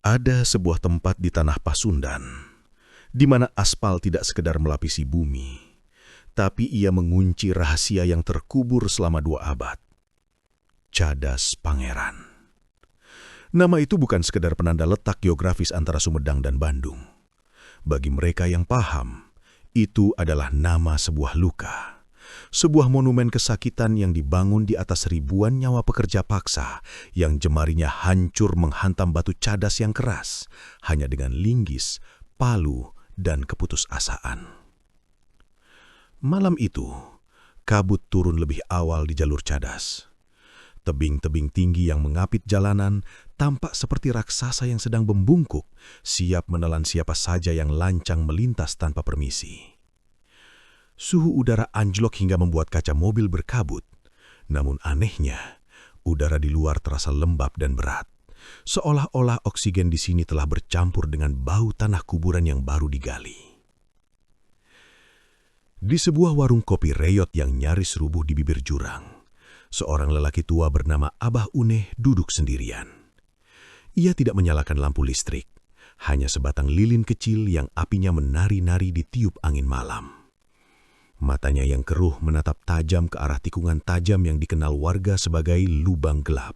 Ada sebuah tempat di tanah Pasundan, di mana aspal tidak sekedar melapisi bumi, tapi ia mengunci rahasia yang terkubur selama 2 abad. Cadas Pangeran. Nama itu bukan sekedar penanda letak geografis antara Sumedang dan Bandung. Bagi mereka yang paham, itu adalah nama sebuah luka. Sebuah monumen kesakitan yang dibangun di atas ribuan nyawa pekerja paksa yang jemarinya hancur menghantam batu cadas yang keras hanya dengan linggis, palu, dan keputusasaan. Malam itu, kabut turun lebih awal di jalur cadas. Tebing-tebing tinggi yang mengapit jalanan tampak seperti raksasa yang sedang membungkuk, siap menelan siapa saja yang lancang melintas tanpa permisi. Suhu udara anjlok hingga membuat kaca mobil berkabut. Namun anehnya, udara di luar terasa lembab dan berat. Seolah-olah oksigen di sini telah bercampur dengan bau tanah kuburan yang baru digali. Di sebuah warung kopi reyot yang nyaris rubuh di bibir jurang, seorang lelaki tua bernama Abah Uneh duduk sendirian. Ia tidak menyalakan lampu listrik, hanya sebatang lilin kecil yang apinya menari-nari di tiup angin malam. Matanya yang keruh menatap tajam ke arah tikungan tajam yang dikenal warga sebagai lubang gelap.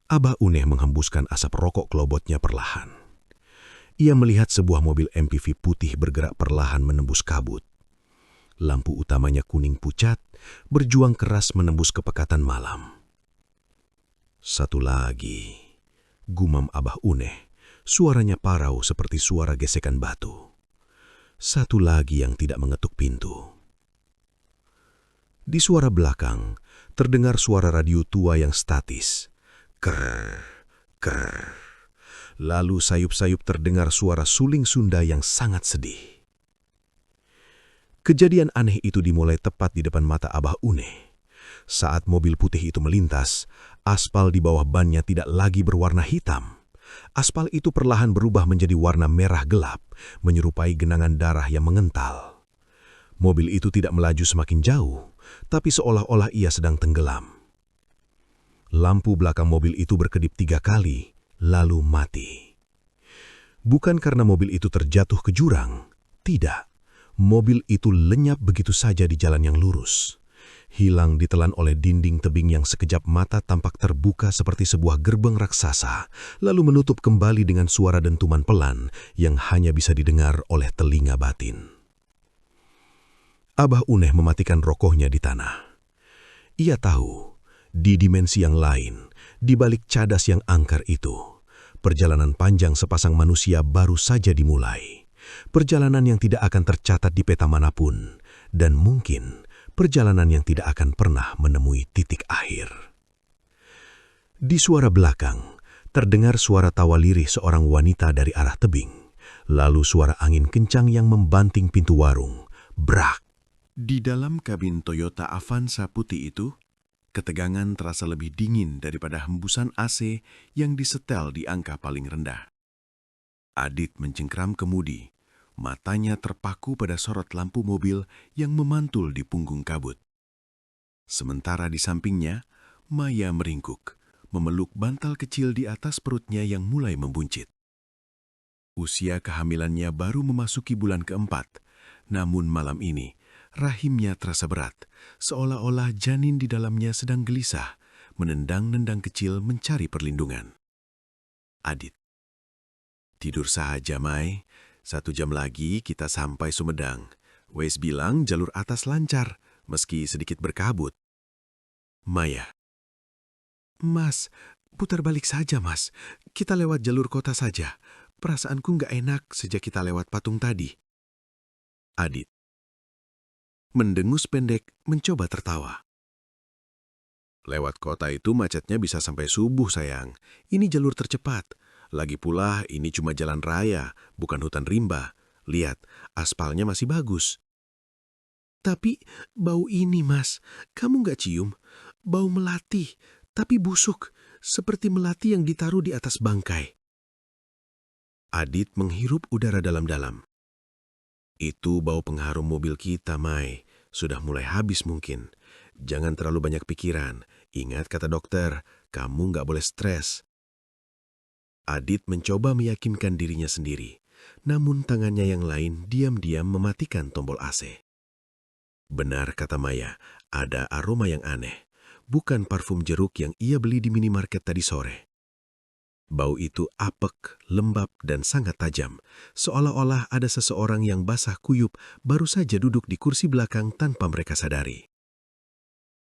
Abah Uneh menghembuskan asap rokok kelobotnya perlahan. Ia melihat sebuah mobil MPV putih bergerak perlahan menembus kabut. Lampu utamanya kuning pucat, berjuang keras menembus kepekatan malam. Satu lagi, gumam Abah Uneh, suaranya parau seperti suara gesekan batu. Satu lagi yang tidak mengetuk pintu. Di suara belakang, terdengar suara radio tua yang statis. Ker, ker. Lalu sayup-sayup terdengar suara suling Sunda yang sangat sedih. Kejadian aneh itu dimulai tepat di depan mata Abah Uneh. Saat mobil putih itu melintas, aspal di bawah bannya tidak lagi berwarna hitam. Aspal itu perlahan berubah menjadi warna merah gelap, menyerupai genangan darah yang mengental. Mobil itu tidak melaju semakin jauh, tapi seolah-olah ia sedang tenggelam. Lampu belakang mobil itu berkedip 3 kali, lalu mati. Bukan karena mobil itu terjatuh ke jurang, tidak. Mobil itu lenyap begitu saja di jalan yang lurus. Hilang ditelan oleh dinding tebing yang sekejap mata tampak terbuka seperti sebuah gerbang raksasa, lalu menutup kembali dengan suara dentuman pelan yang hanya bisa didengar oleh telinga batin. Abah Uneh mematikan rokoknya di tanah. Ia tahu, di dimensi yang lain, di balik cadas yang angker itu, perjalanan panjang sepasang manusia baru saja dimulai. Perjalanan yang tidak akan tercatat di peta manapun, dan mungkin perjalanan yang tidak akan pernah menemui titik akhir. Di suara belakang, terdengar suara tawa lirih seorang wanita dari arah tebing, lalu suara angin kencang yang membanting pintu warung. Brak! Di dalam kabin Toyota Avanza putih itu, ketegangan terasa lebih dingin daripada hembusan AC yang disetel di angka paling rendah. Adit mencengkram kemudi. Matanya terpaku pada sorot lampu mobil yang memantul di punggung kabut. Sementara di sampingnya, Maya meringkuk, memeluk bantal kecil di atas perutnya yang mulai membuncit. Usia kehamilannya baru memasuki bulan keempat, namun malam ini, rahimnya terasa berat, seolah-olah janin di dalamnya sedang gelisah, menendang-nendang kecil mencari perlindungan. Adit. Tidur saja, Mai. 1 jam lagi kita sampai Sumedang. Waze bilang jalur atas lancar, meski sedikit berkabut. Maya. Mas, putar balik saja, Mas. Kita lewat jalur kota saja. Perasaanku nggak enak sejak kita lewat patung tadi. Adit. Mendengus pendek, mencoba tertawa. Lewat kota itu macetnya bisa sampai subuh, sayang. Ini jalur tercepat. Lagi pula ini cuma jalan raya, bukan hutan rimba. Lihat, aspalnya masih bagus. Tapi bau ini, Mas, kamu nggak cium? Bau melati, tapi busuk, seperti melati yang ditaruh di atas bangkai. Adit menghirup udara dalam-dalam. Itu bau pengharum mobil kita, Mai. Sudah mulai habis mungkin. Jangan terlalu banyak pikiran. Ingat kata dokter, kamu nggak boleh stres. Adit mencoba meyakinkan dirinya sendiri, namun tangannya yang lain diam-diam mematikan tombol AC. Benar kata Maya, ada aroma yang aneh, bukan parfum jeruk yang ia beli di minimarket tadi sore. Bau itu apek, lembab, dan sangat tajam, seolah-olah ada seseorang yang basah kuyup baru saja duduk di kursi belakang tanpa mereka sadari.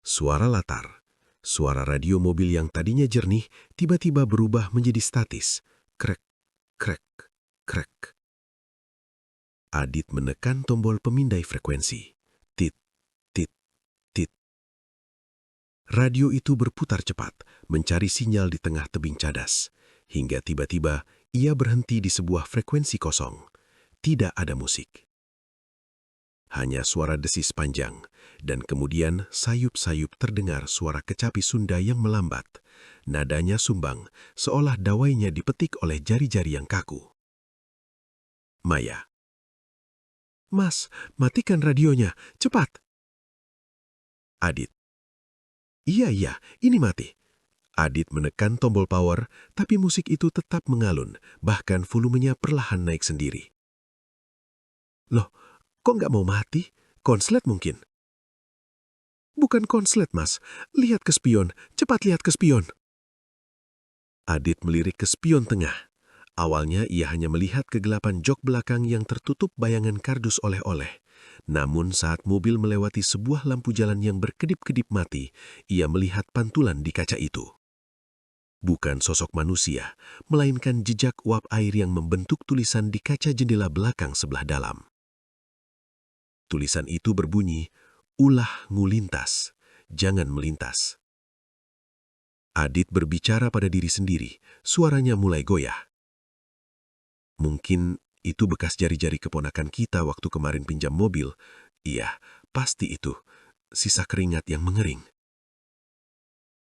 Suara latar, suara radio mobil yang tadinya jernih, tiba-tiba berubah menjadi statis. Krek, krek, krek. Adit menekan tombol pemindai frekuensi. Tit, tit, tit. Radio itu berputar cepat, mencari sinyal di tengah tebing cadas. Hingga tiba-tiba ia berhenti di sebuah frekuensi kosong. Tidak ada musik. Hanya suara desis panjang, dan kemudian sayup-sayup terdengar suara kecapi Sunda yang melambat. Nadanya sumbang, seolah dawainya dipetik oleh jari-jari yang kaku. Maya. Mas, matikan radionya, cepat. Adit. Iya, ini mati. Adit menekan tombol power, tapi musik itu tetap mengalun, bahkan volumenya perlahan naik sendiri. Loh, kok nggak mau mati? Konslet mungkin? Bukan konslet, Mas. Lihat ke spion, cepat lihat ke spion. Adit melirik ke spion tengah. Awalnya ia hanya melihat kegelapan jok belakang yang tertutup bayangan kardus oleh-oleh. Namun saat mobil melewati sebuah lampu jalan yang berkedip-kedip mati, ia melihat pantulan di kaca itu. Bukan sosok manusia, melainkan jejak uap air yang membentuk tulisan di kaca jendela belakang sebelah dalam. Tulisan itu berbunyi, "Ulah ngulintas, jangan melintas." Adit berbicara pada diri sendiri, suaranya mulai goyah. Mungkin itu bekas jari-jari keponakan kita waktu kemarin pinjam mobil. Iya, pasti itu, sisa keringat yang mengering.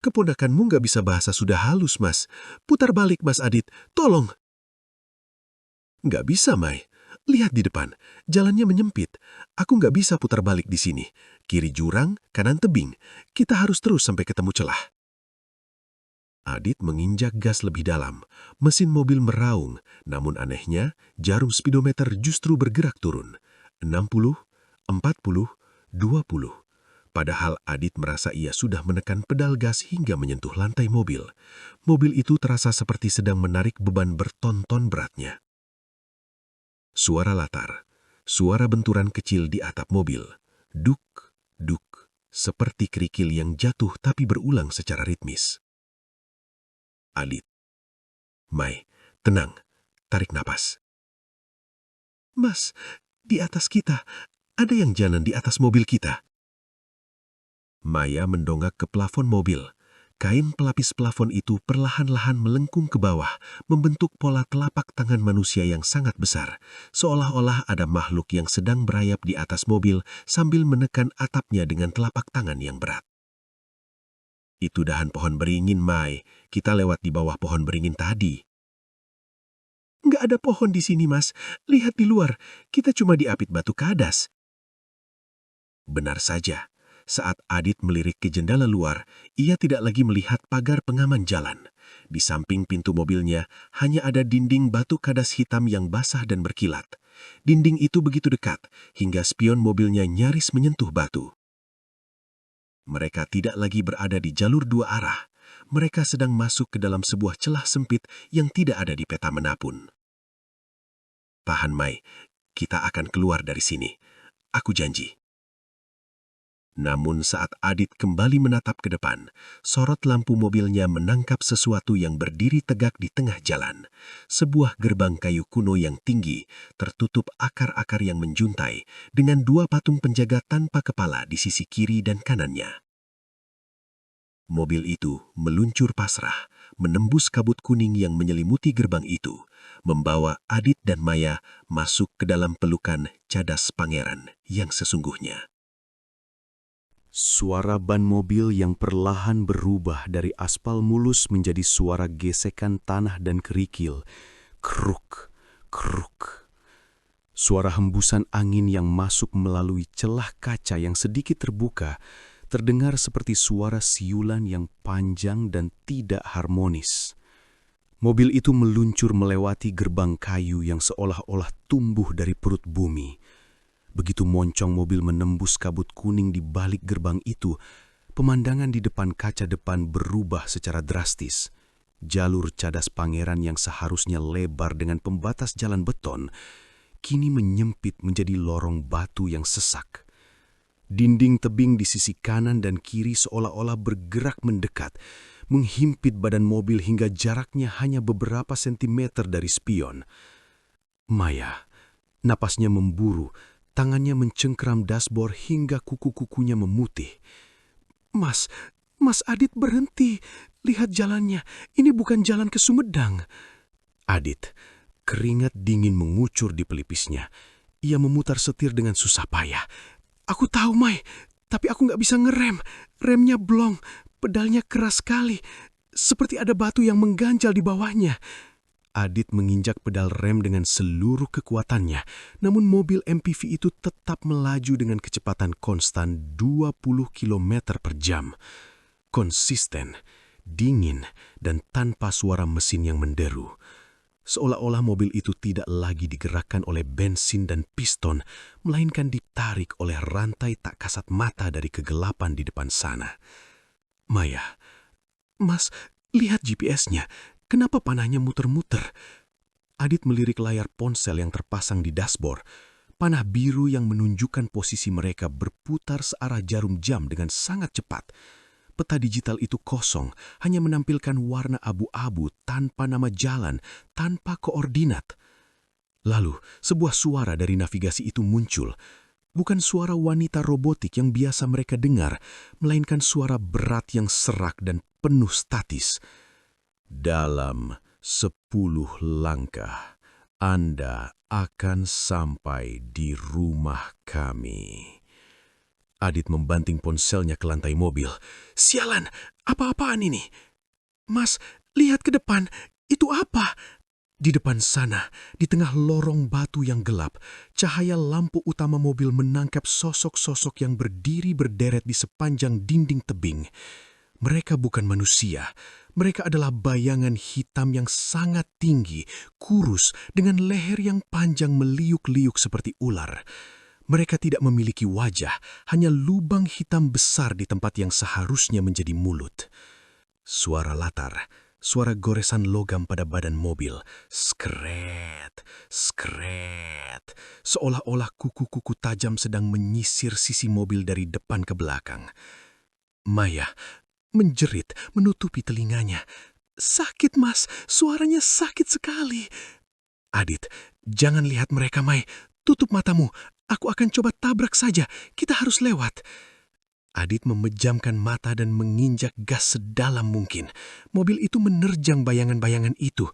Keponakanmu nggak bisa bahasa sudah halus, Mas. Putar balik, Mas Adit. Tolong. Nggak bisa, Mai. Lihat di depan. Jalannya menyempit. Aku nggak bisa putar balik di sini. Kiri jurang, kanan tebing. Kita harus terus sampai ketemu celah. Adit menginjak gas lebih dalam. Mesin mobil meraung. Namun anehnya, jarum speedometer justru bergerak turun. 60, 40, 20. Padahal Adit merasa ia sudah menekan pedal gas hingga menyentuh lantai mobil. Mobil itu terasa seperti sedang menarik beban berton-ton beratnya. Suara latar, suara benturan kecil di atap mobil. Duk, duk, seperti kerikil yang jatuh tapi berulang secara ritmis. Adit. Mai, tenang, tarik napas. Mas, di atas kita, ada yang jalan di atas mobil kita. Maya mendongak ke plafon mobil. Kain pelapis plafon itu perlahan-lahan melengkung ke bawah, membentuk pola telapak tangan manusia yang sangat besar, seolah-olah ada makhluk yang sedang berayap di atas mobil sambil menekan atapnya dengan telapak tangan yang berat. Itu dahan pohon beringin, Mai. Kita lewat di bawah pohon beringin tadi. Nggak ada pohon di sini, Mas. Lihat di luar, kita cuma diapit batu kadas. Benar saja. Saat Adit melirik ke jendela luar, ia tidak lagi melihat pagar pengaman jalan. Di samping pintu mobilnya, hanya ada dinding batu kadas hitam yang basah dan berkilat. Dinding itu begitu dekat, hingga spion mobilnya nyaris menyentuh batu. Mereka tidak lagi berada di jalur dua arah. Mereka sedang masuk ke dalam sebuah celah sempit yang tidak ada di peta manapun. Tahan, Mai. Kita akan keluar dari sini. Aku janji. Namun saat Adit kembali menatap ke depan, sorot lampu mobilnya menangkap sesuatu yang berdiri tegak di tengah jalan. Sebuah gerbang kayu kuno yang tinggi, tertutup akar-akar yang menjuntai, dengan dua patung penjaga tanpa kepala di sisi kiri dan kanannya. Mobil itu meluncur pasrah, menembus kabut kuning yang menyelimuti gerbang itu, membawa Adit dan Maya masuk ke dalam pelukan cadas pangeran yang sesungguhnya. Suara ban mobil yang perlahan berubah dari aspal mulus menjadi suara gesekan tanah dan kerikil. Kruk, kruk. Suara hembusan angin yang masuk melalui celah kaca yang sedikit terbuka terdengar seperti suara siulan yang panjang dan tidak harmonis. Mobil itu meluncur melewati gerbang kayu yang seolah-olah tumbuh dari perut bumi. Begitu moncong mobil menembus kabut kuning di balik gerbang itu, pemandangan di depan kaca depan berubah secara drastis. Jalur cadas Pangeran yang seharusnya lebar dengan pembatas jalan beton, kini menyempit menjadi lorong batu yang sesak. Dinding tebing di sisi kanan dan kiri seolah-olah bergerak mendekat, menghimpit badan mobil hingga jaraknya hanya beberapa sentimeter dari spion. Maya, napasnya memburu, tangannya mencengkram dashboard hingga kuku-kukunya memutih. Mas Adit berhenti. Lihat jalannya, ini bukan jalan ke Sumedang. Adit, keringat dingin mengucur di pelipisnya. Ia memutar setir dengan susah payah. Aku tahu, Mai, tapi aku nggak bisa ngerem. Remnya blong, pedalnya keras sekali. Seperti ada batu yang mengganjal di bawahnya. Adit menginjak pedal rem dengan seluruh kekuatannya, namun mobil MPV itu tetap melaju dengan kecepatan konstan 20 km per jam. Konsisten, dingin, dan tanpa suara mesin yang menderu. Seolah-olah mobil itu tidak lagi digerakkan oleh bensin dan piston, melainkan ditarik oleh rantai tak kasat mata dari kegelapan di depan sana. Maya, Mas, lihat GPS-nya. Kenapa panahnya muter-muter? Adit melirik layar ponsel yang terpasang di dashboard. Panah biru yang menunjukkan posisi mereka berputar searah jarum jam dengan sangat cepat. Peta digital itu kosong, hanya menampilkan warna abu-abu tanpa nama jalan, tanpa koordinat. Lalu, sebuah suara dari navigasi itu muncul. Bukan suara wanita robotik yang biasa mereka dengar, melainkan suara berat yang serak dan penuh statis. Dalam 10 langkah, Anda akan sampai di rumah kami. Adit membanting ponselnya ke lantai mobil. Sialan, apa-apaan ini? Mas, lihat ke depan. Itu apa? Di depan sana, di tengah lorong batu yang gelap, cahaya lampu utama mobil menangkap sosok-sosok yang berdiri berderet di sepanjang dinding tebing. Mereka bukan manusia. Mereka adalah bayangan hitam yang sangat tinggi, kurus, dengan leher yang panjang meliuk-liuk seperti ular. Mereka tidak memiliki wajah, hanya lubang hitam besar di tempat yang seharusnya menjadi mulut. Suara latar, suara goresan logam pada badan mobil. Skret, skret. Seolah-olah kuku-kuku tajam sedang menyisir sisi mobil dari depan ke belakang. Maya menjerit, menutupi telinganya. Sakit, Mas. Suaranya sakit sekali. Adit, jangan lihat mereka, Mai. Tutup matamu. Aku akan coba tabrak saja. Kita harus lewat. Adit memejamkan mata dan menginjak gas sedalam mungkin. Mobil itu menerjang bayangan-bayangan itu.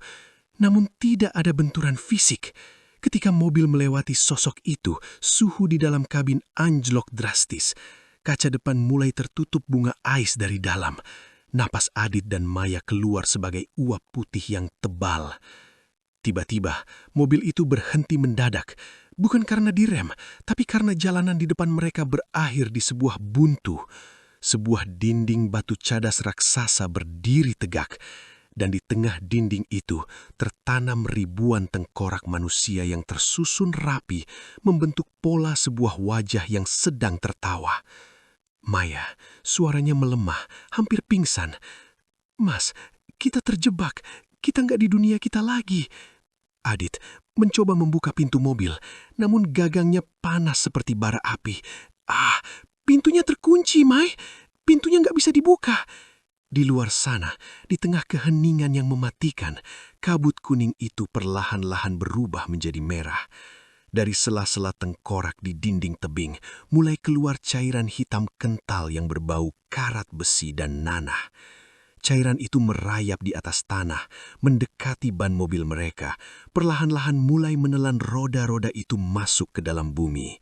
Namun tidak ada benturan fisik. Ketika mobil melewati sosok itu, suhu di dalam kabin anjlok drastis. Kaca depan mulai tertutup bunga ais dari dalam. Napas Adit dan Maya keluar sebagai uap putih yang tebal. Tiba-tiba, mobil itu berhenti mendadak. Bukan karena direm, tapi karena jalanan di depan mereka berakhir di sebuah buntu. Sebuah dinding batu cadas raksasa berdiri tegak. Dan di tengah dinding itu tertanam ribuan tengkorak manusia yang tersusun rapi, membentuk pola sebuah wajah yang sedang tertawa. Maya, suaranya melemah, hampir pingsan. Mas, kita terjebak. Kita nggak di dunia kita lagi. Adit mencoba membuka pintu mobil, namun gagangnya panas seperti bara api. Pintunya terkunci, Mai. Pintunya nggak bisa dibuka. Di luar sana, di tengah keheningan yang mematikan, kabut kuning itu perlahan-lahan berubah menjadi merah. Dari sela-sela tengkorak di dinding tebing, mulai keluar cairan hitam kental yang berbau karat besi dan nanah. Cairan itu merayap di atas tanah, mendekati ban mobil mereka, perlahan-lahan mulai menelan roda-roda itu masuk ke dalam bumi.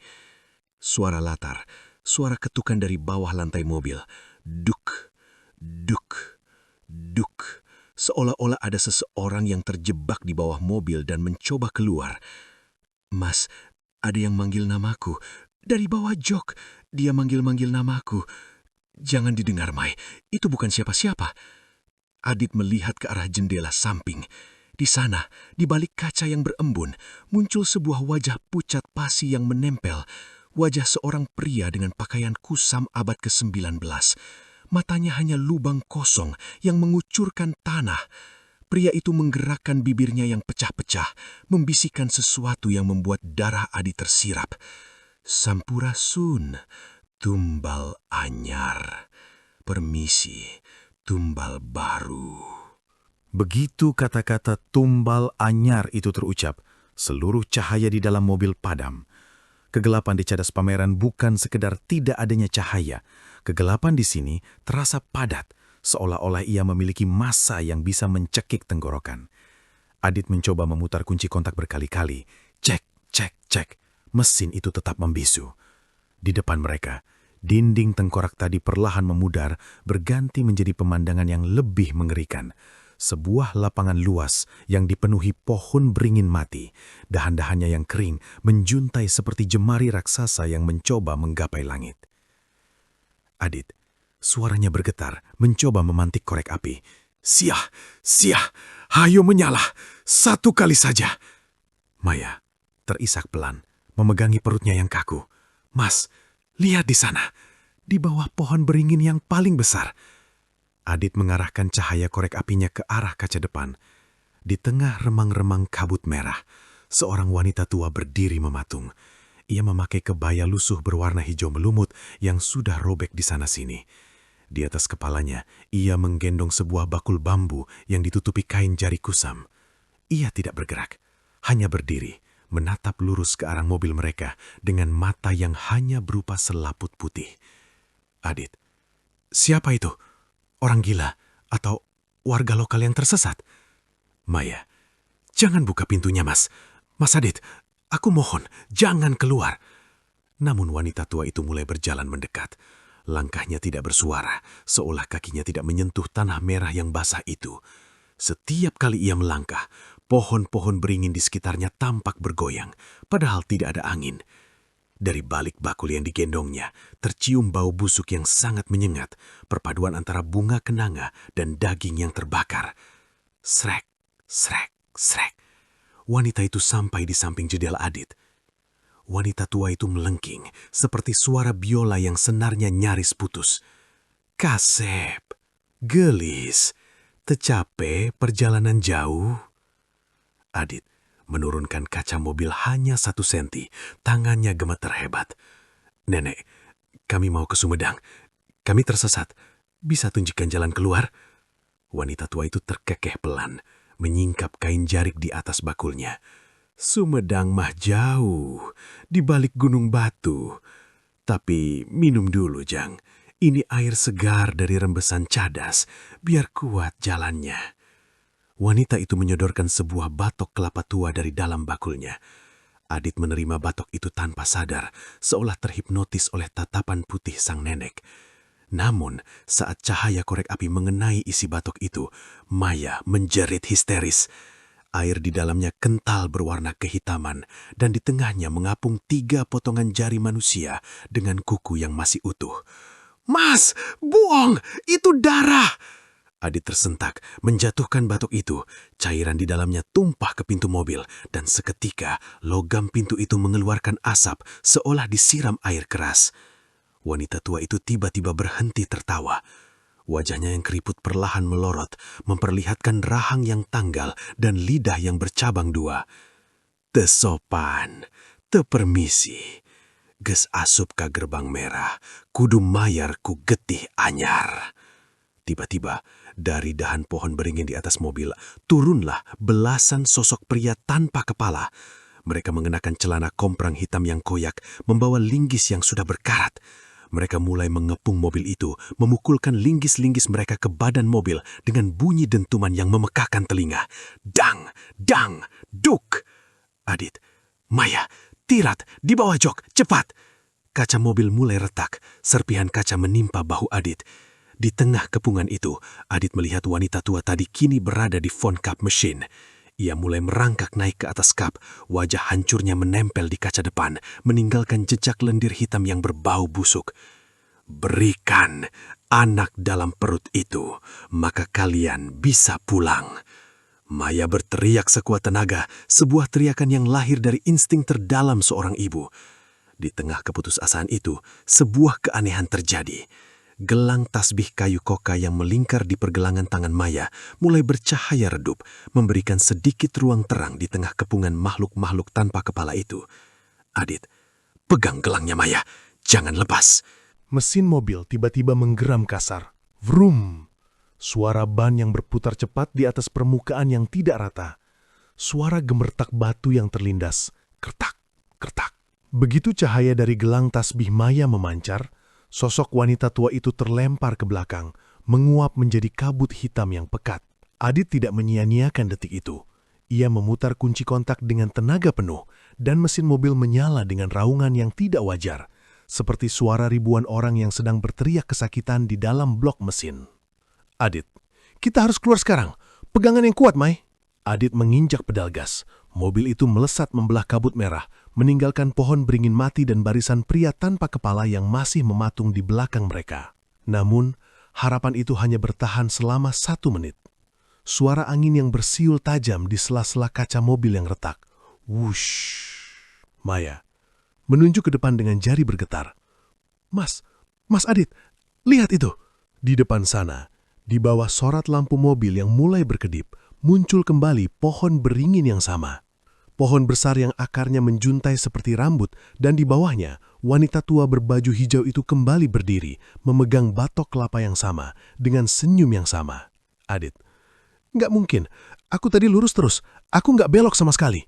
Suara latar, suara ketukan dari bawah lantai mobil. Duk, duk, duk. Seolah-olah ada seseorang yang terjebak di bawah mobil dan mencoba keluar. Mas, ada yang manggil namaku. Dari bawah jok, dia manggil-manggil namaku. Jangan didengar, Mai. Itu bukan siapa-siapa. Adit melihat ke arah jendela samping. Di sana, di balik kaca yang berembun, muncul sebuah wajah pucat pasi yang menempel. Wajah seorang pria dengan pakaian kusam abad ke-19. Matanya hanya lubang kosong yang mengucurkan tanah. Pria itu menggerakkan bibirnya yang pecah-pecah, membisikkan sesuatu yang membuat darah Adit tersirap. Sampurasun, tumbal anyar. Permisi, tumbal baru. Begitu kata-kata tumbal anyar itu terucap, seluruh cahaya di dalam mobil padam. Kegelapan di cadas pameran bukan sekedar tidak adanya cahaya. Kegelapan di sini terasa padat, seolah-olah ia memiliki massa yang bisa mencekik tenggorokan. Adit mencoba memutar kunci kontak berkali-kali. Cek, cek, cek. Mesin itu tetap membisu. Di depan mereka, dinding tengkorak tadi perlahan memudar, berganti menjadi pemandangan yang lebih mengerikan. Sebuah lapangan luas yang dipenuhi pohon beringin mati. Dahan-dahannya yang kering menjuntai seperti jemari raksasa yang mencoba menggapai langit. Adit, suaranya bergetar, mencoba memantik korek api. Siah, siah, hayo menyala, satu kali saja. Maya terisak pelan, memegangi perutnya yang kaku. Mas, lihat di sana, di bawah pohon beringin yang paling besar. Adit mengarahkan cahaya korek apinya ke arah kaca depan. Di tengah remang-remang kabut merah, seorang wanita tua berdiri mematung. Ia memakai kebaya lusuh berwarna hijau melumut yang sudah robek di sana-sini. Di atas kepalanya, ia menggendong sebuah bakul bambu yang ditutupi kain jari kusam. Ia tidak bergerak, hanya berdiri, menatap lurus ke arah mobil mereka dengan mata yang hanya berupa selaput putih. Adit, siapa itu? Orang gila atau warga lokal yang tersesat? Maya, jangan buka pintunya, Mas. Mas Adit, aku mohon, jangan keluar. Namun wanita tua itu mulai berjalan mendekat. Langkahnya tidak bersuara, seolah kakinya tidak menyentuh tanah merah yang basah itu. Setiap kali ia melangkah, pohon-pohon beringin di sekitarnya tampak bergoyang, padahal tidak ada angin. Dari balik bakul yang digendongnya, tercium bau busuk yang sangat menyengat, perpaduan antara bunga kenanga dan daging yang terbakar. Srek, srek, srek. Wanita itu sampai di samping jendela Adit. Wanita tua itu melengking, seperti suara biola yang senarnya nyaris putus. Kasep, gelis, tecape perjalanan jauh. Adit menurunkan kaca mobil hanya 1 senti, tangannya gemetar hebat. Nenek, kami mau ke Sumedang. Kami tersesat. Bisa tunjukkan jalan keluar? Wanita tua itu terkekeh pelan, menyingkap kain jarik di atas bakulnya. Sumedang mah jauh, di balik gunung batu. Tapi minum dulu, Jang. Ini air segar dari rembesan cadas, biar kuat jalannya. Wanita itu menyodorkan sebuah batok kelapa tua dari dalam bakulnya. Adit menerima batok itu tanpa sadar, seolah terhipnotis oleh tatapan putih sang nenek. Namun, saat cahaya korek api mengenai isi batok itu, Maya menjerit histeris. Air di dalamnya kental berwarna kehitaman, dan di tengahnya mengapung 3 potongan jari manusia dengan kuku yang masih utuh. Mas, buang! Itu darah! Adit tersentak, menjatuhkan batok itu. Cairan di dalamnya tumpah ke pintu mobil, dan seketika logam pintu itu mengeluarkan asap seolah disiram air keras. Wanita tua itu tiba-tiba berhenti tertawa. Wajahnya yang keriput perlahan melorot, memperlihatkan rahang yang tanggal dan lidah yang bercabang 2. Teu sopan, teu permisi. Geus asup ka gerbang merah, kudu mayar ku getih anyar. Tiba-tiba, dari dahan pohon beringin di atas mobil, turunlah belasan sosok pria tanpa kepala. Mereka mengenakan celana komprang hitam yang koyak, membawa linggis yang sudah berkarat. Mereka mulai mengepung mobil itu, memukulkan linggis-linggis mereka ke badan mobil dengan bunyi dentuman yang memekakkan telinga. Dang, dang, duk. Adit, Maya, Tirat, di bawah jok, cepat. Kaca mobil mulai retak, serpihan kaca menimpa bahu Adit. Di tengah kepungan itu, Adit melihat wanita tua tadi kini berada di phone cup machine. Ia mulai merangkak naik ke atas kap, wajah hancurnya menempel di kaca depan, meninggalkan jejak lendir hitam yang berbau busuk. Berikan anak dalam perut itu, maka kalian bisa pulang. Maya berteriak sekuat tenaga, sebuah teriakan yang lahir dari insting terdalam seorang ibu. Di tengah keputusasaan itu, sebuah keanehan terjadi. Gelang tasbih kayu koka yang melingkar di pergelangan tangan Maya mulai bercahaya redup, memberikan sedikit ruang terang di tengah kepungan makhluk-makhluk tanpa kepala itu. Adit, pegang gelangnya Maya, jangan lepas. Mesin mobil tiba-tiba menggeram kasar. Vroom! Suara ban yang berputar cepat di atas permukaan yang tidak rata. Suara gemertak batu yang terlindas. Kertak, kertak. Begitu cahaya dari gelang tasbih Maya memancar, sosok wanita tua itu terlempar ke belakang, menguap menjadi kabut hitam yang pekat. Adit tidak menyia-nyiakan detik itu. Ia memutar kunci kontak dengan tenaga penuh, dan mesin mobil menyala dengan raungan yang tidak wajar, seperti suara ribuan orang yang sedang berteriak kesakitan di dalam blok mesin. Adit, kita harus keluar sekarang. Pegangan yang kuat, Mai. Adit menginjak pedal gas. Mobil itu melesat membelah kabut merah, meninggalkan pohon beringin mati dan barisan pria tanpa kepala yang masih mematung di belakang mereka. Namun, harapan itu hanya bertahan selama 1 menit. Suara angin yang bersiul tajam di sela-sela kaca mobil yang retak. Wush! Maya menunjuk ke depan dengan jari bergetar. Mas Adit, lihat itu. Di depan sana, di bawah sorot lampu mobil yang mulai berkedip, muncul kembali pohon beringin yang sama. Pohon besar yang akarnya menjuntai seperti rambut, dan di bawahnya, wanita tua berbaju hijau itu kembali berdiri, memegang batok kelapa yang sama, dengan senyum yang sama. Adit, nggak mungkin. Aku tadi lurus terus. Aku nggak belok sama sekali.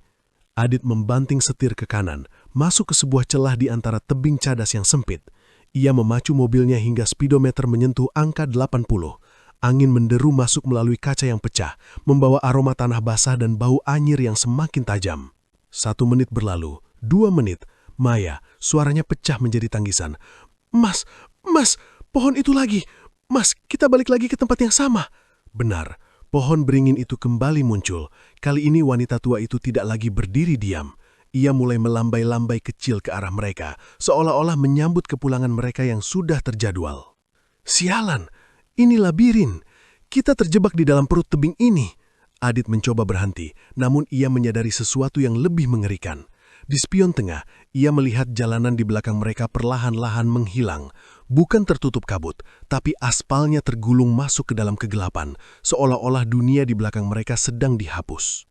Adit membanting setir ke kanan, masuk ke sebuah celah di antara tebing cadas yang sempit. Ia memacu mobilnya hingga speedometer menyentuh angka 80. Angin menderu masuk melalui kaca yang pecah, membawa aroma tanah basah dan bau anyir yang semakin tajam. 1 menit berlalu, 2 menit, Maya, suaranya pecah menjadi tangisan. Mas, pohon itu lagi. Mas, kita balik lagi ke tempat yang sama. Benar, pohon beringin itu kembali muncul. Kali ini wanita tua itu tidak lagi berdiri diam. Ia mulai melambai-lambai kecil ke arah mereka, seolah-olah menyambut kepulangan mereka yang sudah terjadwal. Sialan! Ini labirin. Kita terjebak di dalam perut tebing ini. Adit mencoba berhenti, namun ia menyadari sesuatu yang lebih mengerikan. Di spion tengah, ia melihat jalanan di belakang mereka perlahan-lahan menghilang. Bukan tertutup kabut, tapi aspalnya tergulung masuk ke dalam kegelapan, seolah-olah dunia di belakang mereka sedang dihapus.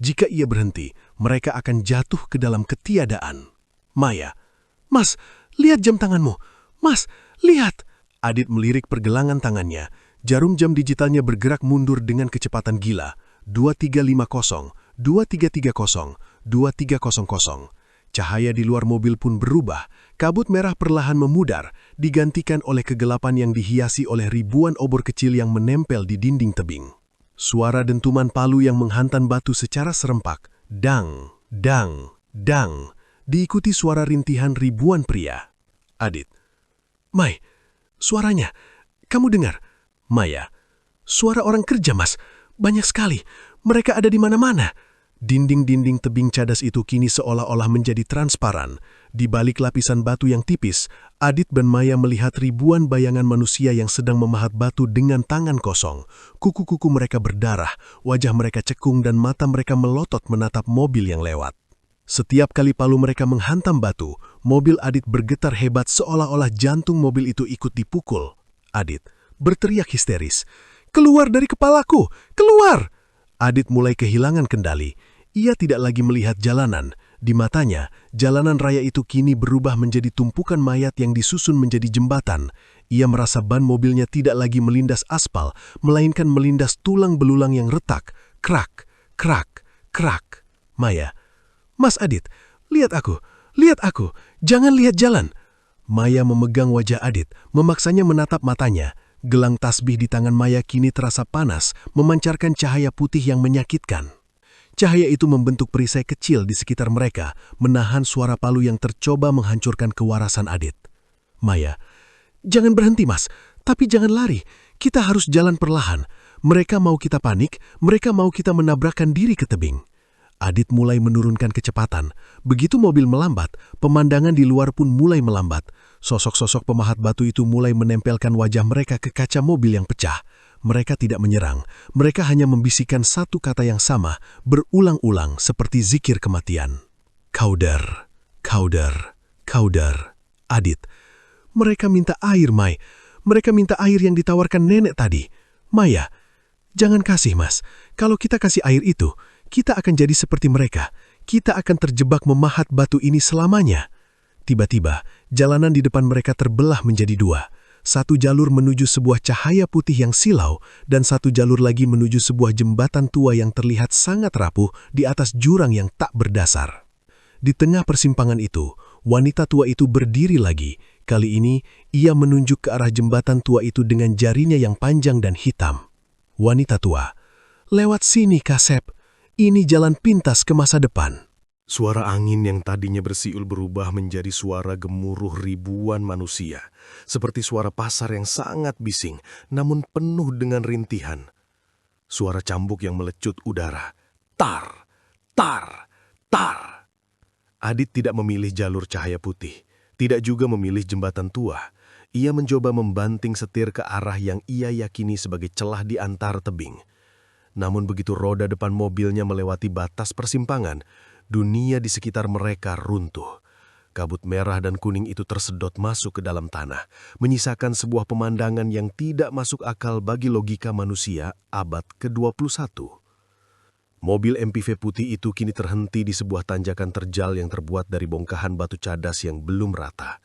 Jika ia berhenti, mereka akan jatuh ke dalam ketiadaan. Maya, Mas, lihat jam tanganmu. Mas, lihat. Adit melirik pergelangan tangannya. Jarum jam digitalnya bergerak mundur dengan kecepatan gila. 2350, 2330, 2300. Cahaya di luar mobil pun berubah. Kabut merah perlahan memudar, digantikan oleh kegelapan yang dihiasi oleh ribuan obor kecil yang menempel di dinding tebing. Suara dentuman palu yang menghantam batu secara serempak. Dang, dang, dang. Diikuti suara rintihan ribuan pria. Adit. Mai, suaranya. Kamu dengar? Maya. Suara orang kerja, Mas. Banyak sekali. Mereka ada di mana-mana. Dinding-dinding tebing cadas itu kini seolah-olah menjadi transparan. Di balik lapisan batu yang tipis, Adit dan Maya melihat ribuan bayangan manusia yang sedang memahat batu dengan tangan kosong. Kuku-kuku mereka berdarah, wajah mereka cekung dan mata mereka melotot menatap mobil yang lewat. Setiap kali palu mereka menghantam batu, mobil Adit bergetar hebat seolah-olah jantung mobil itu ikut dipukul. Adit berteriak histeris, "Keluar dari kepalaku! Keluar!" Adit mulai kehilangan kendali. Ia tidak lagi melihat jalanan. Di matanya, jalanan raya itu kini berubah menjadi tumpukan mayat yang disusun menjadi jembatan. Ia merasa ban mobilnya tidak lagi melindas aspal, melainkan melindas tulang belulang yang retak. Krak, krak, krak. Maya, "Mas Adit, lihat aku, jangan lihat jalan." Maya memegang wajah Adit, memaksanya menatap matanya. Gelang tasbih di tangan Maya kini terasa panas, memancarkan cahaya putih yang menyakitkan. Cahaya itu membentuk perisai kecil di sekitar mereka, menahan suara palu yang tercoba menghancurkan kewarasan Adit. Maya, "Jangan berhenti, Mas, tapi jangan lari. Kita harus jalan perlahan. Mereka mau kita panik, mereka mau kita menabrakkan diri ke tebing." Adit mulai menurunkan kecepatan. Begitu mobil melambat, pemandangan di luar pun mulai melambat. Sosok-sosok pemahat batu itu mulai menempelkan wajah mereka ke kaca mobil yang pecah. Mereka tidak menyerang, mereka hanya membisikkan satu kata yang sama, berulang-ulang seperti zikir kematian. Kauder, Kauder, Kauder, Adit. Mereka minta air, Mai. Mereka minta air yang ditawarkan nenek tadi. Maya, jangan kasih, Mas. Kalau kita kasih air itu, kita akan jadi seperti mereka. Kita akan terjebak memahat batu ini selamanya. Tiba-tiba, jalanan di depan mereka terbelah menjadi dua. Satu jalur menuju sebuah cahaya putih yang silau, dan satu jalur lagi menuju sebuah jembatan tua yang terlihat sangat rapuh di atas jurang yang tak berdasar. Di tengah persimpangan itu, wanita tua itu berdiri lagi. Kali ini, ia menunjuk ke arah jembatan tua itu dengan jarinya yang panjang dan hitam. Wanita tua, "Lewat sini, Kasep. Ini jalan pintas ke masa depan." Suara angin yang tadinya bersiul berubah menjadi suara gemuruh ribuan manusia, seperti suara pasar yang sangat bising, namun penuh dengan rintihan. Suara cambuk yang melecut udara. Tar, tar, tar. Adit tidak memilih jalur cahaya putih, tidak juga memilih jembatan tua. Ia mencoba membanting setir ke arah yang ia yakini sebagai celah di antara tebing. Namun begitu roda depan mobilnya melewati batas persimpangan, dunia di sekitar mereka runtuh. Kabut merah dan kuning itu tersedot masuk ke dalam tanah, menyisakan sebuah pemandangan yang tidak masuk akal bagi logika manusia abad ke-21. Mobil MPV putih itu kini terhenti di sebuah tanjakan terjal yang terbuat dari bongkahan batu cadas yang belum rata.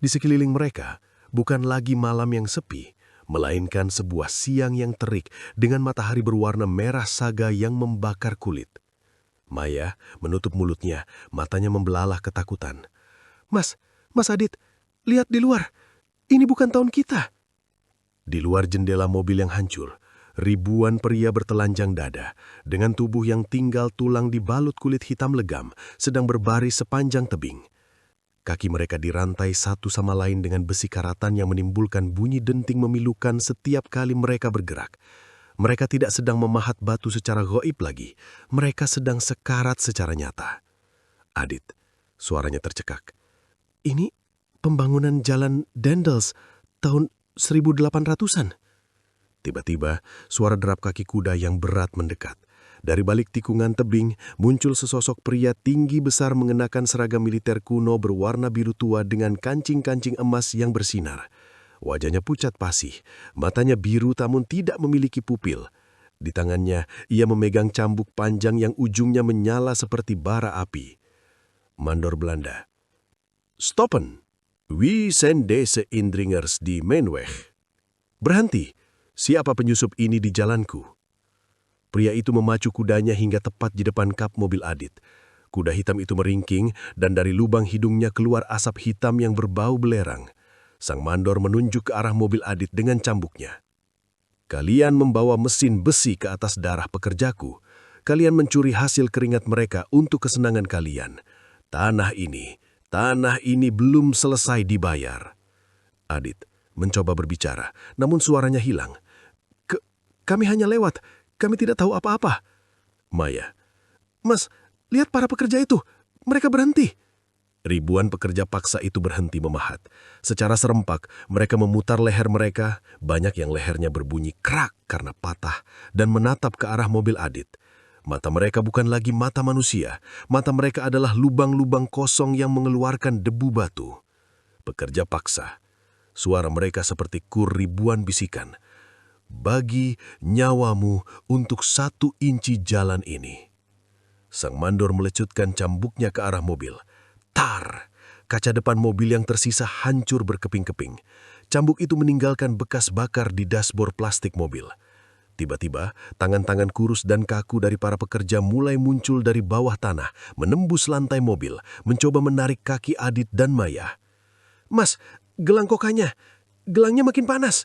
Di sekeliling mereka, bukan lagi malam yang sepi, melainkan sebuah siang yang terik dengan matahari berwarna merah saga yang membakar kulit. Maya menutup mulutnya, matanya membelalak ketakutan. Mas Adit, lihat di luar. Ini bukan tahun kita." Di luar jendela mobil yang hancur, ribuan pria bertelanjang dada, dengan tubuh yang tinggal tulang dibalut kulit hitam legam, sedang berbaris sepanjang tebing. Kaki mereka dirantai satu sama lain dengan besi karatan yang menimbulkan bunyi denting memilukan setiap kali mereka bergerak. Mereka tidak sedang memahat batu secara gaib lagi. Mereka sedang sekarat secara nyata. Adit, suaranya tercekak. "Ini pembangunan jalan Dendels tahun 1800-an. Tiba-tiba, suara derap kaki kuda yang berat mendekat. Dari balik tikungan tebing, muncul sesosok pria tinggi besar mengenakan seragam militer kuno berwarna biru tua dengan kancing-kancing emas yang bersinar. Wajahnya pucat pasih, matanya biru namun tidak memiliki pupil. Di tangannya, ia memegang cambuk panjang yang ujungnya menyala seperti bara api. Mandor Belanda. "Stoppen! Wie zijn deze indringers die mijn weg?" "Berhenti! Siapa penyusup ini di jalanku?" Pria itu memacu kudanya hingga tepat di depan kap mobil Adit. Kuda hitam itu meringking dan dari lubang hidungnya keluar asap hitam yang berbau belerang. Sang mandor menunjuk ke arah mobil Adit dengan cambuknya. "Kalian membawa mesin besi ke atas darah pekerjaku. Kalian mencuri hasil keringat mereka untuk kesenangan kalian. Tanah ini belum selesai dibayar." Adit mencoba berbicara, namun suaranya hilang. Kami hanya lewat. Kami tidak tahu apa-apa." Maya. "Mas, lihat para pekerja itu. Mereka berhenti." Ribuan pekerja paksa itu berhenti memahat. Secara serempak, mereka memutar leher mereka, banyak yang lehernya berbunyi krak karena patah, dan menatap ke arah mobil Adit. Mata mereka bukan lagi mata manusia, mata mereka adalah lubang-lubang kosong yang mengeluarkan debu batu. Pekerja paksa. Suara mereka seperti kur ribuan bisikan. "Bagi nyawamu untuk 1 inci jalan ini." Sang mandor melecutkan cambuknya ke arah mobil. Tar! Kaca depan mobil yang tersisa hancur berkeping-keping. Cambuk itu meninggalkan bekas bakar di dashboard plastik mobil. Tiba-tiba, tangan-tangan kurus dan kaku dari para pekerja mulai muncul dari bawah tanah, menembus lantai mobil, mencoba menarik kaki Adit dan Maya. "Mas, gelang kokanya. Gelangnya makin panas."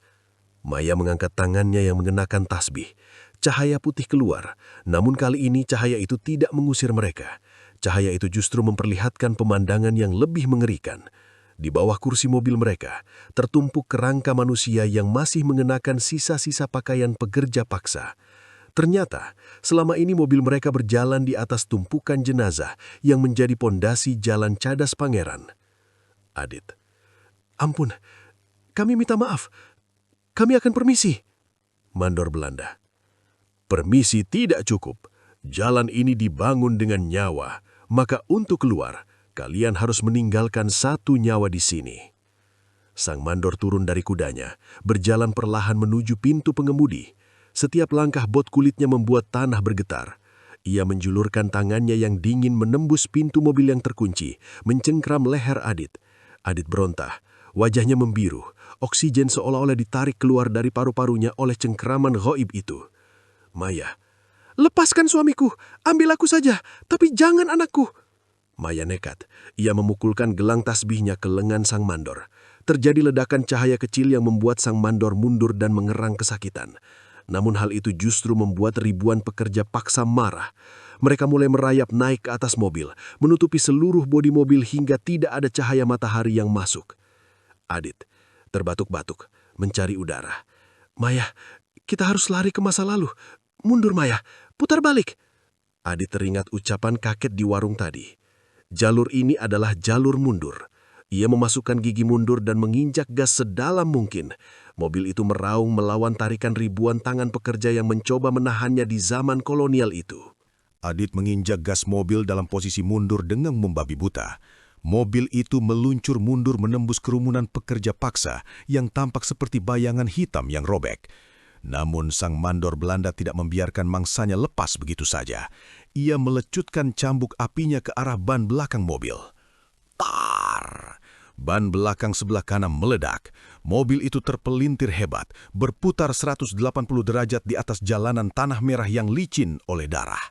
Maya mengangkat tangannya yang mengenakan tasbih. Cahaya putih keluar, namun kali ini cahaya itu tidak mengusir mereka. Cahaya itu justru memperlihatkan pemandangan yang lebih mengerikan. Di bawah kursi mobil mereka, tertumpuk kerangka manusia yang masih mengenakan sisa-sisa pakaian pekerja paksa. Ternyata, selama ini mobil mereka berjalan di atas tumpukan jenazah yang menjadi pondasi jalan Cadas Pangeran. Adit. Ampun, kami minta maaf. Kami akan permisi. Mandor Belanda. Permisi tidak cukup. Jalan ini dibangun dengan nyawa. Maka untuk keluar, kalian harus meninggalkan satu nyawa di sini. Sang mandor turun dari kudanya, berjalan perlahan menuju pintu pengemudi. Setiap langkah bot kulitnya membuat tanah bergetar. Ia menjulurkan tangannya yang dingin menembus pintu mobil yang terkunci, mencengkram leher Adit. Adit berontak, wajahnya membiru, oksigen seolah-olah ditarik keluar dari paru-parunya oleh cengkraman ghaib itu. Maya, lepaskan suamiku, ambil aku saja, tapi jangan anakku. Maya nekat, ia memukulkan gelang tasbihnya ke lengan sang mandor. Terjadi ledakan cahaya kecil yang membuat sang mandor mundur dan mengerang kesakitan. Namun hal itu justru membuat ribuan pekerja paksa marah. Mereka mulai merayap naik ke atas mobil, menutupi seluruh bodi mobil hingga tidak ada cahaya matahari yang masuk. Adit terbatuk-batuk, mencari udara. Maya, kita harus lari ke masa lalu. Mundur Maya, putar balik. Adit teringat ucapan kakek di warung tadi. Jalur ini adalah jalur mundur. Ia memasukkan gigi mundur dan menginjak gas sedalam mungkin. Mobil itu meraung melawan tarikan ribuan tangan pekerja yang mencoba menahannya di zaman kolonial itu. Adit menginjak gas mobil dalam posisi mundur dengan membabi buta. Mobil itu meluncur mundur menembus kerumunan pekerja paksa yang tampak seperti bayangan hitam yang robek. Namun sang mandor Belanda tidak membiarkan mangsanya lepas begitu saja. Ia melecutkan cambuk apinya ke arah ban belakang mobil. Tar! Ban belakang sebelah kanan meledak. Mobil itu terpelintir hebat, berputar 180 derajat di atas jalanan tanah merah yang licin oleh darah.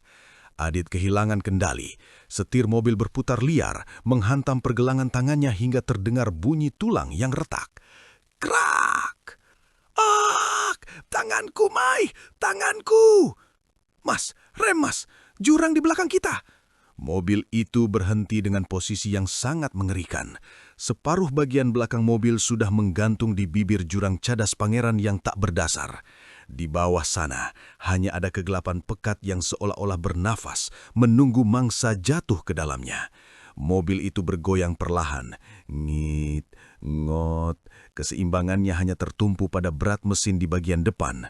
Adit kehilangan kendali. Setir mobil berputar liar, menghantam pergelangan tangannya hingga terdengar bunyi tulang yang retak. Krak! Ak! Tanganku, Mai! Tanganku! Mas, rem mas! Jurang di belakang kita! Mobil itu berhenti dengan posisi yang sangat mengerikan. Separuh bagian belakang mobil sudah menggantung di bibir jurang cadas pangeran yang tak berdasar. Di bawah sana hanya ada kegelapan pekat yang seolah-olah bernafas, menunggu mangsa jatuh ke dalamnya. Mobil itu bergoyang perlahan, ngit, ngot, keseimbangannya hanya tertumpu pada berat mesin di bagian depan.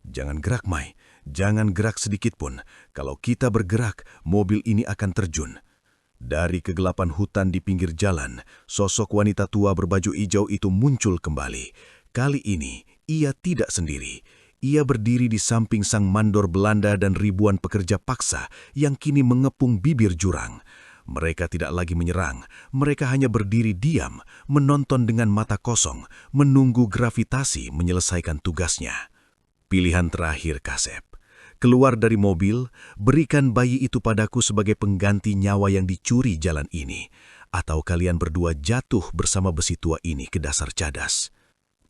Jangan gerak, Mai. Jangan gerak sedikit pun. Kalau kita bergerak, mobil ini akan terjun. Dari kegelapan hutan di pinggir jalan, sosok wanita tua berbaju hijau itu muncul kembali. Kali ini, ia tidak sendiri. Ia berdiri di samping sang mandor Belanda dan ribuan pekerja paksa yang kini mengepung bibir jurang. Mereka tidak lagi menyerang. Mereka hanya berdiri diam, menonton dengan mata kosong, menunggu gravitasi menyelesaikan tugasnya. Pilihan terakhir, Kasep. Keluar dari mobil, berikan bayi itu padaku sebagai pengganti nyawa yang dicuri jalan ini. Atau kalian berdua jatuh bersama besi tua ini ke dasar cadas.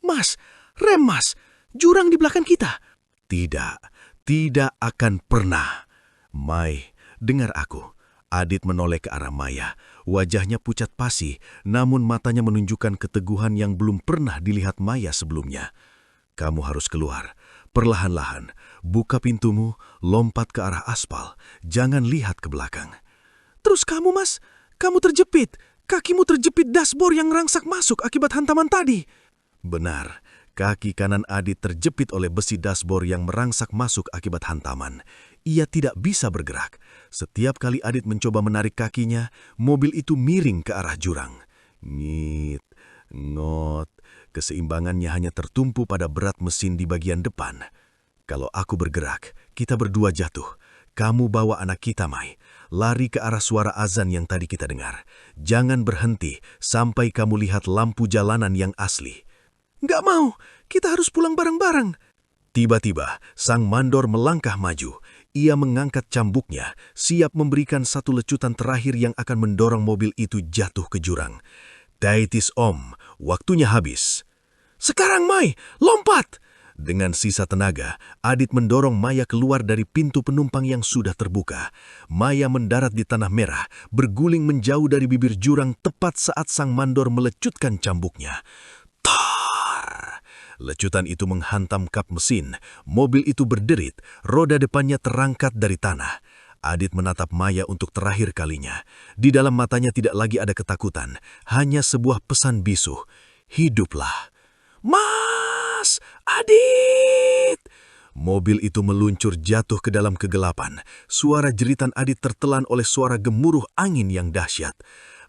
Mas, rem mas, jurang di belakang kita. Tidak, tidak akan pernah. Mai, dengar aku. Adit menoleh ke arah Maya. Wajahnya pucat pasi, namun matanya menunjukkan keteguhan yang belum pernah dilihat Maya sebelumnya. Kamu harus keluar. Perlahan-lahan, buka pintumu, lompat ke arah aspal. Jangan lihat ke belakang. Terus kamu, Mas? Kamu terjepit. Kakimu terjepit dashboard yang rangsak masuk akibat hantaman tadi. Benar. Kaki kanan Adit terjepit oleh besi dashboard yang merangsek masuk akibat hantaman. Ia tidak bisa bergerak. Setiap kali Adit mencoba menarik kakinya, mobil itu miring ke arah jurang. Ngit, ngot. Keseimbangannya hanya tertumpu pada berat mesin di bagian depan. Kalau aku bergerak, kita berdua jatuh. Kamu bawa anak kita, Mai. Lari ke arah suara azan yang tadi kita dengar. Jangan berhenti sampai kamu lihat lampu jalanan yang asli. Nggak mau, kita harus pulang bareng-bareng. Tiba-tiba, sang mandor melangkah maju. Ia mengangkat cambuknya, siap memberikan satu lecutan terakhir yang akan mendorong mobil itu jatuh ke jurang. Daitis Om, waktunya habis. Sekarang Mai, lompat! Dengan sisa tenaga, Adit mendorong Maya keluar dari pintu penumpang yang sudah terbuka. Maya mendarat di tanah merah, berguling menjauh dari bibir jurang tepat saat sang mandor melecutkan cambuknya. Tar! Lecutan itu menghantam kap mesin. Mobil itu berderit, roda depannya terangkat dari tanah. Adit menatap Maya untuk terakhir kalinya. Di dalam matanya tidak lagi ada ketakutan, hanya sebuah pesan bisu. hiduplah. Mas, Adit! Mobil itu meluncur jatuh ke dalam kegelapan. Suara jeritan Adit tertelan oleh suara gemuruh angin yang dahsyat.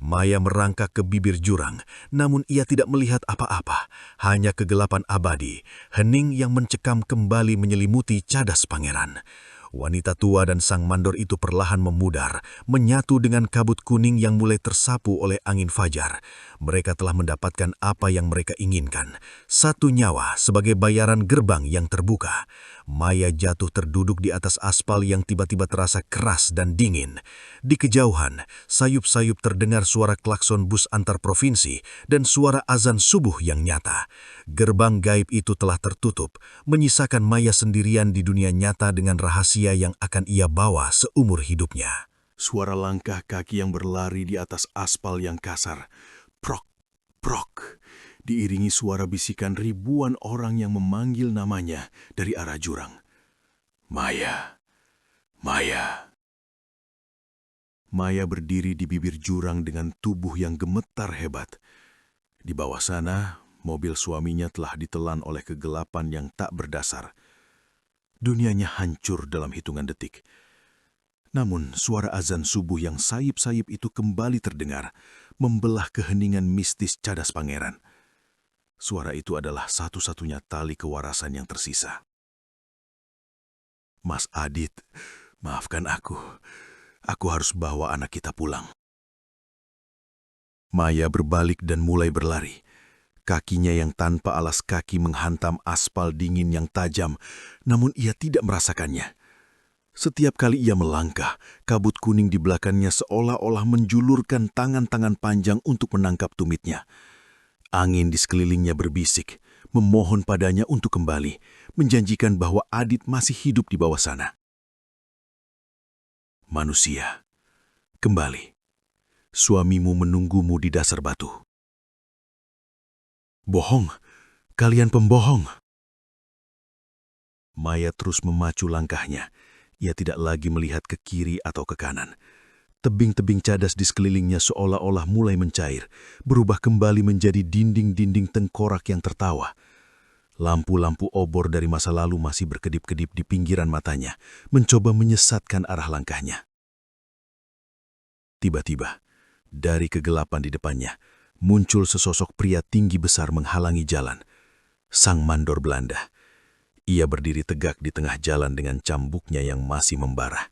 Maya merangkak ke bibir jurang, namun ia tidak melihat apa-apa. Hanya kegelapan abadi, hening yang mencekam kembali menyelimuti cadas pangeran. Wanita tua dan sang mandor itu perlahan memudar, menyatu dengan kabut kuning yang mulai tersapu oleh angin fajar. Mereka telah mendapatkan apa yang mereka inginkan. 1 nyawa sebagai bayaran gerbang yang terbuka. Maya jatuh terduduk di atas aspal yang tiba-tiba terasa keras dan dingin. Di kejauhan, sayup-sayup terdengar suara klakson bus antar provinsi dan suara azan subuh yang nyata. Gerbang gaib itu telah tertutup, menyisakan Maya sendirian di dunia nyata dengan rahasia yang akan ia bawa seumur hidupnya. Suara langkah kaki yang berlari di atas aspal yang kasar. Prok, prok. Diiringi suara bisikan ribuan orang yang memanggil namanya dari arah jurang. Maya, Maya. Maya berdiri di bibir jurang dengan tubuh yang gemetar hebat. Di bawah sana, mobil suaminya telah ditelan oleh kegelapan yang tak berdasar. Dunianya hancur dalam hitungan detik. Namun, suara azan subuh yang sayup-sayup itu kembali terdengar, membelah keheningan mistis cadas pangeran. Suara itu adalah satu-satunya tali kewarasan yang tersisa. Mas Adit, maafkan aku. Aku harus bawa anak kita pulang. Maya berbalik dan mulai berlari. Kakinya yang tanpa alas kaki menghantam aspal dingin yang tajam, namun ia tidak merasakannya. Setiap kali ia melangkah, kabut kuning di belakangnya seolah-olah menjulurkan tangan-tangan panjang untuk menangkap tumitnya. Angin di sekelilingnya berbisik, memohon padanya untuk kembali, menjanjikan bahwa Adit masih hidup di bawah sana. Manusia, kembali. Suamimu menunggumu di dasar batu. Bohong, kalian pembohong. Maya terus memacu langkahnya. Ia tidak lagi melihat ke kiri atau ke kanan. Tebing-tebing cadas di sekelilingnya seolah-olah mulai mencair, berubah kembali menjadi dinding-dinding tengkorak yang tertawa. Lampu-lampu obor dari masa lalu masih berkedip-kedip di pinggiran matanya, mencoba menyesatkan arah langkahnya. Tiba-tiba, dari kegelapan di depannya, muncul sesosok pria tinggi besar menghalangi jalan. Sang mandor Belanda. Ia berdiri tegak di tengah jalan dengan cambuknya yang masih membara.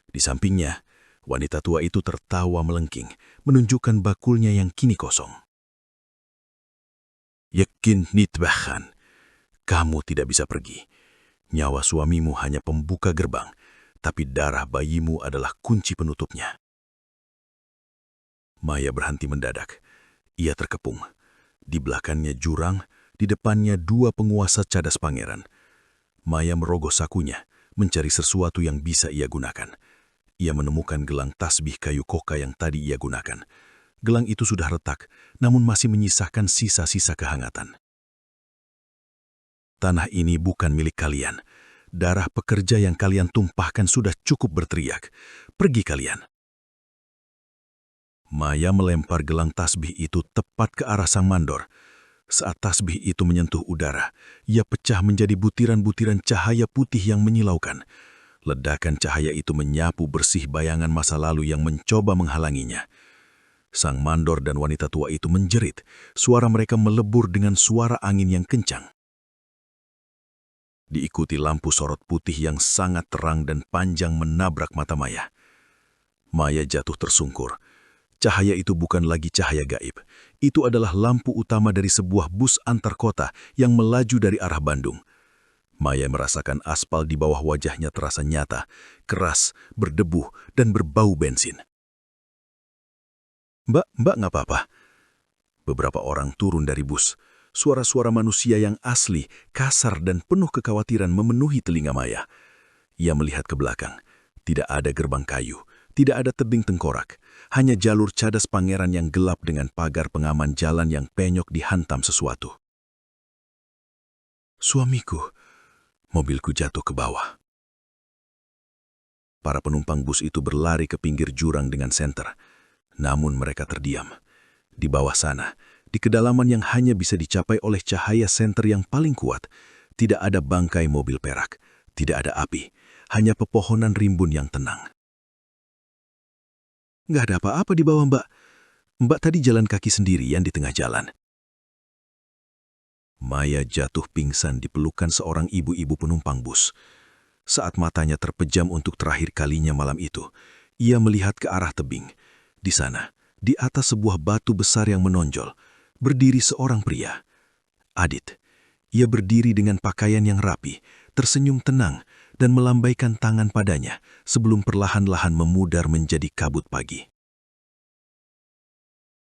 Di sampingnya, wanita tua itu tertawa melengking, menunjukkan bakulnya yang kini kosong. Yakin nitbahan, kamu tidak bisa pergi. Nyawa suamimu hanya pembuka gerbang, tapi darah bayimu adalah kunci penutupnya. Maya berhenti mendadak. Ia terkepung. Di belakangnya jurang, di depannya 2 penguasa cadas pangeran. Maya merogoh sakunya, mencari sesuatu yang bisa ia gunakan. Ia menemukan gelang tasbih kayu koka yang tadi ia gunakan. Gelang itu sudah retak, namun masih menyisahkan sisa-sisa kehangatan. Tanah ini bukan milik kalian. Darah pekerja yang kalian tumpahkan sudah cukup berteriak. Pergi kalian. Maya melempar gelang tasbih itu tepat ke arah sang mandor. Saat tasbih itu menyentuh udara, ia pecah menjadi butiran-butiran cahaya putih yang menyilaukan. Ledakan cahaya itu menyapu bersih bayangan masa lalu yang mencoba menghalanginya. Sang mandor dan wanita tua itu menjerit. Suara mereka melebur dengan suara angin yang kencang. Diikuti lampu sorot putih yang sangat terang dan panjang menabrak mata Maya. Maya jatuh tersungkur. Cahaya itu bukan lagi cahaya gaib. Itu adalah lampu utama dari sebuah bus antar kota yang melaju dari arah Bandung. Maya merasakan aspal di bawah wajahnya terasa nyata, keras, berdebu, dan berbau bensin. Mbak nggak apa-apa. Beberapa orang turun dari bus. Suara-suara manusia yang asli, kasar, dan penuh kekhawatiran memenuhi telinga Maya. Ia melihat ke belakang. Tidak ada gerbang kayu. Tidak ada tebing tengkorak, hanya jalur cadas pangeran yang gelap dengan pagar pengaman jalan yang penyok dihantam sesuatu. Suamiku, mobilku jatuh ke bawah. Para penumpang bus itu berlari ke pinggir jurang dengan senter, namun mereka terdiam. Di bawah sana, Di kedalaman yang hanya bisa dicapai oleh cahaya senter yang paling kuat, tidak ada bangkai mobil perak, tidak ada api, hanya pepohonan rimbun yang tenang. Nggak ada apa-apa di bawah, Mbak. Mbak tadi jalan kaki sendirian di tengah jalan. Maya jatuh pingsan di pelukan seorang ibu-ibu penumpang bus. Saat matanya terpejam untuk terakhir kalinya malam itu, ia melihat ke arah tebing. Di sana, di atas sebuah batu besar yang menonjol, berdiri seorang pria. Adit. Ia berdiri dengan pakaian yang rapi, tersenyum tenang, dan melambaikan tangan padanya sebelum perlahan-lahan memudar menjadi kabut pagi.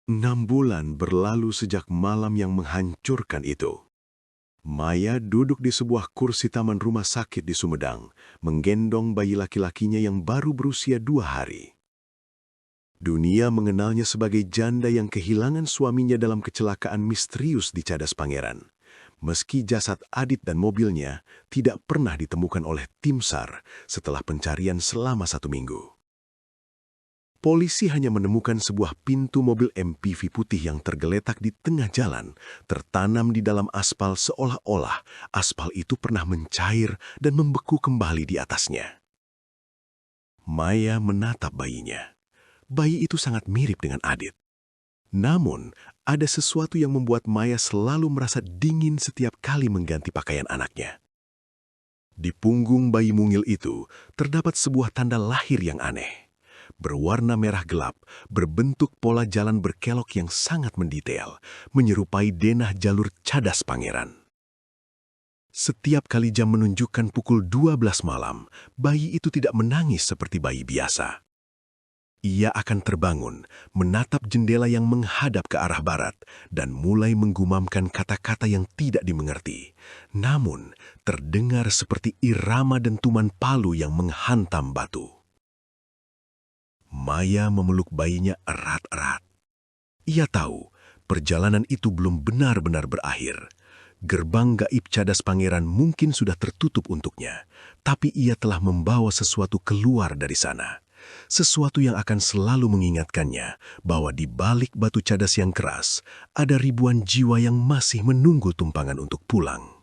6 bulan berlalu sejak malam yang menghancurkan itu. Maya duduk di sebuah kursi taman rumah sakit di Sumedang, menggendong bayi laki-lakinya yang baru berusia 2 hari. Dunia mengenalnya sebagai janda yang kehilangan suaminya dalam kecelakaan misterius di Cadas Pangeran. Meski jasad Adit dan mobilnya tidak pernah ditemukan oleh tim SAR setelah pencarian selama 1 minggu. Polisi hanya menemukan sebuah pintu mobil MPV putih yang tergeletak di tengah jalan, tertanam di dalam aspal seolah-olah aspal itu pernah mencair dan membeku kembali di atasnya. Maya menatap bayinya. Bayi itu sangat mirip dengan Adit. Namun, ada sesuatu yang membuat Maya selalu merasa dingin setiap kali mengganti pakaian anaknya. Di punggung bayi mungil itu terdapat sebuah tanda lahir yang aneh. Berwarna merah gelap, berbentuk pola jalan berkelok yang sangat mendetail, menyerupai denah jalur Cadas Pangeran. Setiap kali jam menunjukkan pukul 12 malam, bayi itu tidak menangis seperti bayi biasa. Ia akan terbangun, menatap jendela yang menghadap ke arah barat, dan mulai menggumamkan kata-kata yang tidak dimengerti. Namun, terdengar seperti irama dentuman palu yang menghantam batu. Maya memeluk bayinya erat-erat. Ia tahu, perjalanan itu belum benar-benar berakhir. Gerbang gaib Cadas Pangeran mungkin sudah tertutup untuknya, tapi ia telah membawa sesuatu keluar dari sana. Sesuatu yang akan selalu mengingatkannya bahwa di balik batu cadas yang keras, ada ribuan jiwa yang masih menunggu tumpangan untuk pulang.